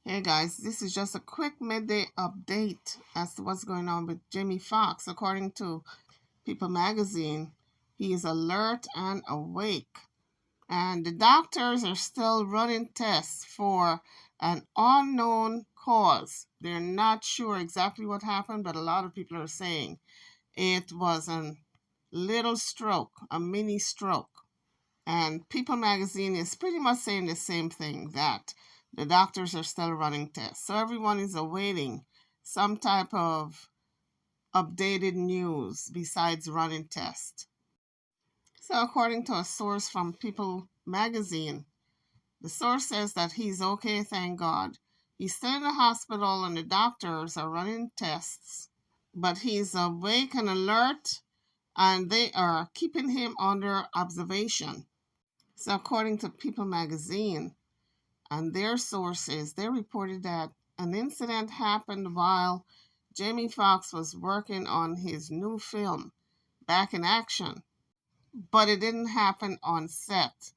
Hey guys, this is just a quick midday update as to what's going on with Jamie Foxx. According to People magazine, he is alert and awake. And the doctors are still running tests for an unknown cause. They're not sure exactly what happened, but a lot of people are saying it was a little stroke, a mini stroke. And People magazine is pretty much saying the same thing, that the doctors are still running tests. So everyone is awaiting some type of updated news besides running tests. So according to a source from People magazine, the source says that he's okay, thank God. He's still in the hospital and the doctors are running tests, but he's awake and alert and they are keeping him under observation. So according to People magazine and their sources, they reported that an incident happened while Jamie Foxx was working on his new film, Back in Action, but it didn't happen on set.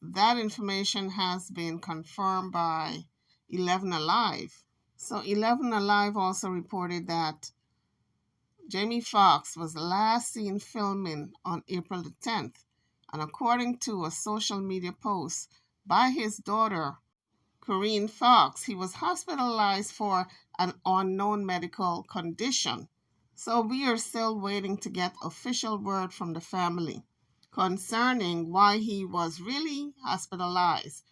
That information has been confirmed by 11 Alive. So 11 Alive also reported that Jamie Foxx was last seen filming on April the 10th. And according to a social media post by his daughter, Corinne Foxx, he was hospitalized for an unknown medical condition. So we are still waiting to get official word from the family concerning why he was really hospitalized.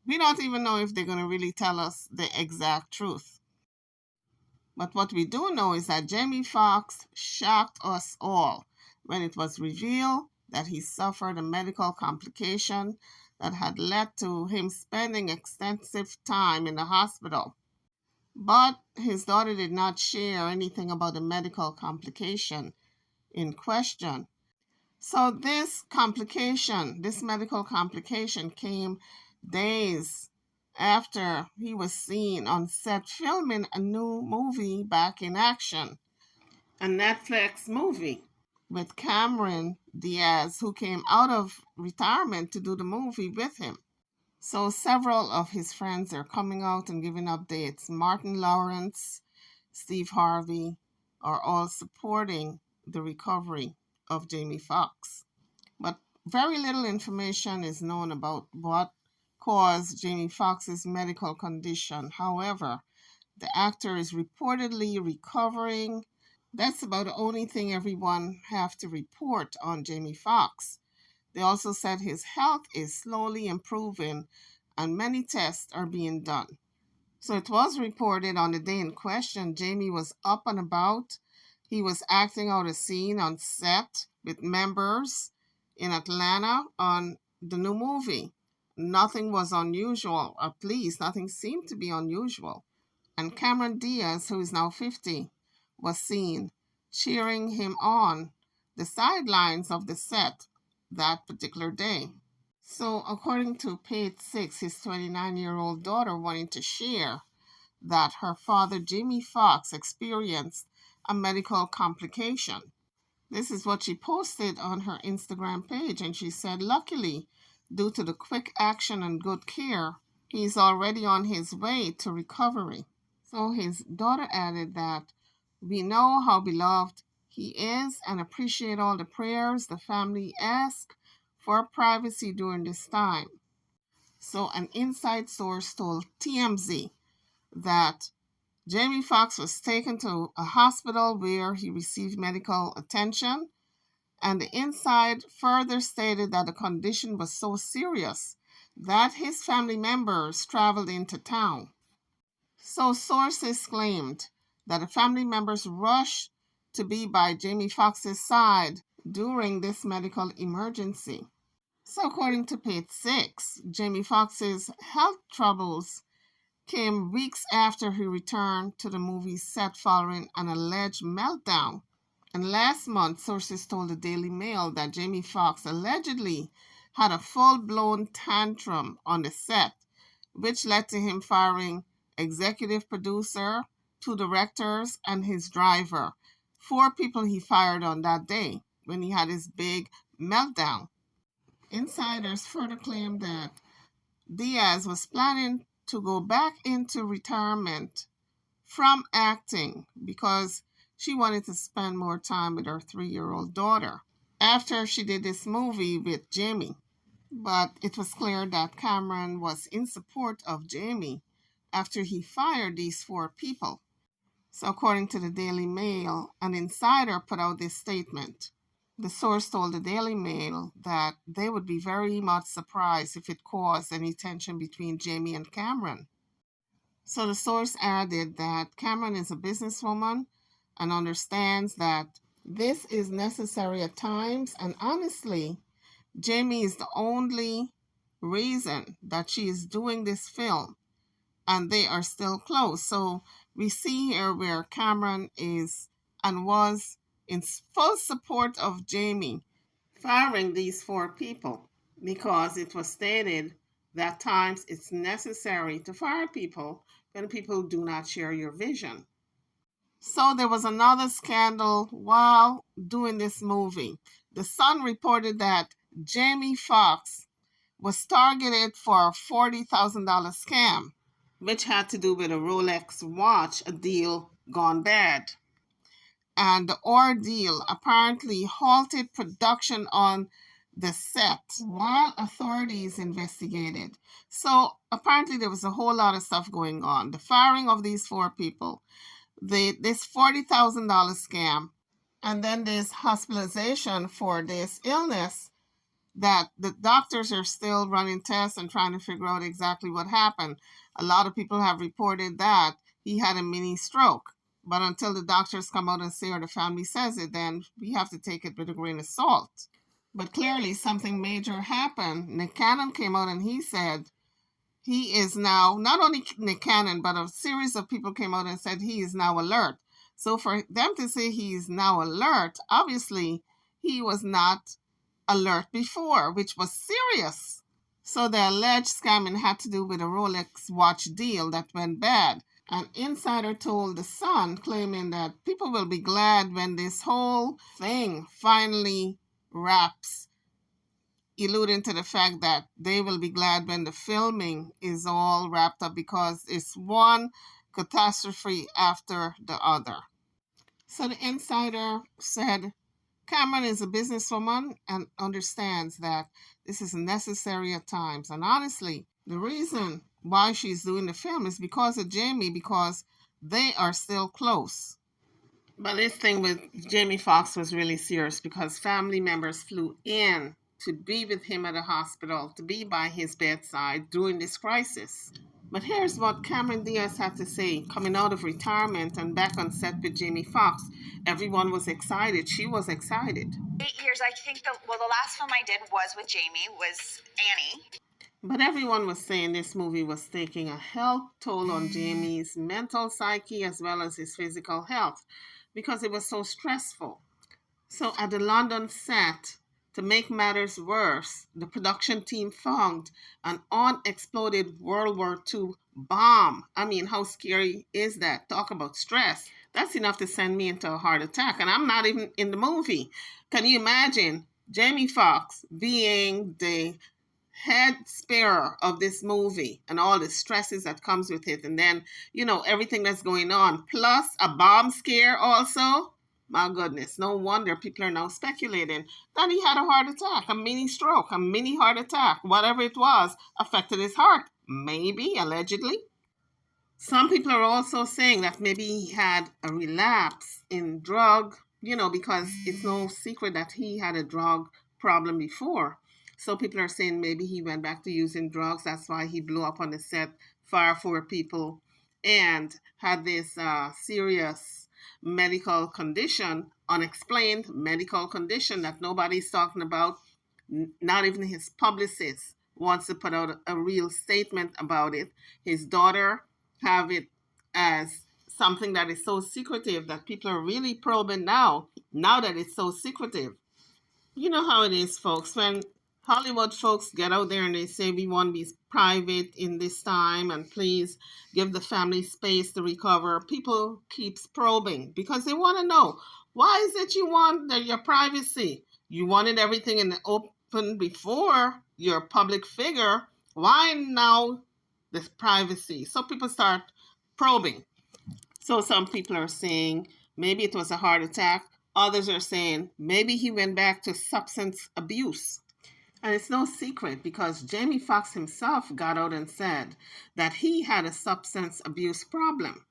We don't even know if they're going to really tell us the exact truth. But what we do know is that Jamie Foxx shocked us all when it was revealed that he suffered a medical complication that had led to him spending extensive time in the hospital. But his daughter did not share anything about the medical complication in question. So this complication, this medical complication came days after he was seen on set filming a new movie, Back in Action, a Netflix movie with Cameron Diaz, who came out of retirement to do the movie with him. So several of his friends are coming out and giving updates. Martin Lawrence, Steve Harvey are all supporting the recovery of Jamie Foxx. But very little information is known about what caused Jamie Foxx's medical condition. However, the actor is reportedly recovering. That's about the only thing everyone have to report on Jamie Foxx. They also said his health is slowly improving and many tests are being done. So it was reported on the day in question, Jamie was up and about. He was acting out a scene on set with members in Atlanta on the new movie. Nothing was unusual, at least nothing seemed to be unusual. And Cameron Diaz, who is now 50, was seen cheering him on the sidelines of the set that particular day. So, according to page 6, his 29-year-old daughter wanted to share that her father, Jamie Foxx, experienced a medical complication. This is what she posted on her Instagram page, and she said, luckily, due to the quick action and good care, he's already on his way to recovery. So his daughter added that we know how beloved he is and appreciate all the prayers the family ask for privacy during this time. So an inside source told TMZ that Jamie Foxx was taken to a hospital where he received medical attention, and the inside further stated that the condition was so serious that his family members traveled into town. So sources claimed that the family members rushed to be by Jamie Foxx's side during this medical emergency. So according to page 6, Jamie Foxx's health troubles came weeks after he returned to the movie set following an alleged meltdown. And last month, sources told the Daily Mail that Jamie Foxx allegedly had a full-blown tantrum on the set, which led to him firing executive producer, 2 directors, and his driver. 4 people he fired on that day when he had his big meltdown. Insiders further claimed that Diaz was planning to go back into retirement from acting because she wanted to spend more time with her 3-year-old daughter after she did this movie with Jamie. But it was clear that Cameron was in support of Jamie after he fired these 4 people. So, according to the Daily Mail, an insider put out this statement. The source told the Daily Mail that they would be very much surprised if it caused any tension between Jamie and Cameron. So the source added that Cameron is a businesswoman and understands that this is necessary at times, and honestly, Jamie is the only reason that she is doing this film, and they are still close. So we see here where Cameron is and was in full support of Jamie firing these 4 people because it was stated that at times it's necessary to fire people when people do not share your vision. So there was another scandal while doing this movie. The Sun reported that Jamie Foxx was targeted for a $40,000 scam, which had to do with a Rolex watch, a deal gone bad. And the ordeal apparently halted production on the set while authorities investigated. So apparently there was a whole lot of stuff going on. The firing of these 4 people, this $40,000 scam, and then this hospitalization for this illness that the doctors are still running tests and trying to figure out exactly what happened. A lot of people have reported that he had a mini stroke. But until the doctors come out and say or the family says it, then we have to take it with a grain of salt. But clearly something major happened. Nick Cannon came out and he said he is now, not only Nick Cannon, but a series of people came out and said he is now alert. So for them to say he is now alert, obviously he was not alert before, which was serious. So the alleged scamming had to do with a Rolex watch deal that went bad. An insider told The Sun, claiming that people will be glad when this whole thing finally wraps, alluding to the fact that they will be glad when the filming is all wrapped up because it's one catastrophe after the other. So the insider said Cameron is a businesswoman and understands that this is necessary at times. And honestly, the reason why she's doing the film is because of Jamie, because they are still close. But this thing with Jamie Foxx was really serious because family members flew in to be with him at the hospital, to be by his bedside during this crisis. But here's what Cameron Diaz had to say coming out of retirement and back on set with Jamie Foxx. Everyone was excited. She was excited. 8 years, I think the last film I did was with Jamie, was Annie. But everyone was saying this movie was taking a health toll on Jamie's mental psyche as well as his physical health because it was so stressful. So at the London set, to make matters worse, the production team found an unexploded World War II bomb. I mean, how scary is that? Talk about stress. That's enough to send me into a heart attack. And I'm not even in the movie. Can you imagine Jamie Foxx being the head sparer of this movie and all the stresses that comes with it, and then everything that's going on, plus a bomb scare also? My goodness, no wonder people are now speculating that he had a heart attack, a mini stroke, a mini heart attack, whatever it was, affected his heart. Maybe, allegedly. Some people are also saying that maybe he had a relapse in drug, because it's no secret that he had a drug problem before. So people are saying maybe he went back to using drugs. That's why he blew up on the set, fired 4 people, and had this serious medical condition, unexplained medical condition that nobody's talking about. Not even his publicist wants to put out a real statement about it. His daughter have it as something that is so secretive that people are really probing now that it's so secretive. You know how it is, folks. When Hollywood folks get out there and they say we want to be private in this time and please give the family space to recover, people keeps probing because they want to know, why is it you want your privacy? You wanted everything in the open before you're a public figure. Why now the privacy. So people start probing. So some people are saying maybe it was a heart attack. Others are saying maybe he went back to substance abuse. And it's no secret because Jamie Foxx himself got out and said that he had a substance abuse problem.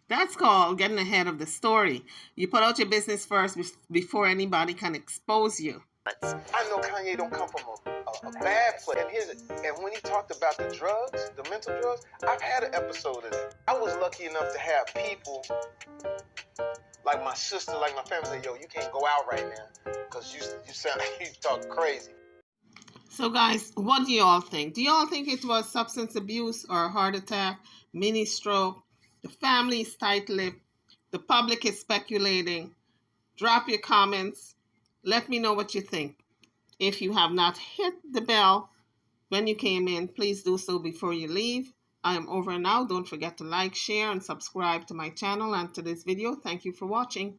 That's called getting ahead of the story. You put out your business first before anybody can expose you. I know Kanye don't come from a bad place. And when he talked about the drugs, the mental drugs, I've had an episode of it. I was lucky enough to have people like my sister, like my family, say, yo, you can't go out right now because you sound like you talk crazy. So guys, what do y'all think? Do y'all think it was substance abuse or a heart attack, mini stroke? The family is tight-lipped. The public is speculating. Drop your comments. Let me know what you think. If you have not hit the bell when you came in, please do so before you leave. I am over now. Don't forget to like, share, and subscribe to my channel and to this video. Thank you for watching.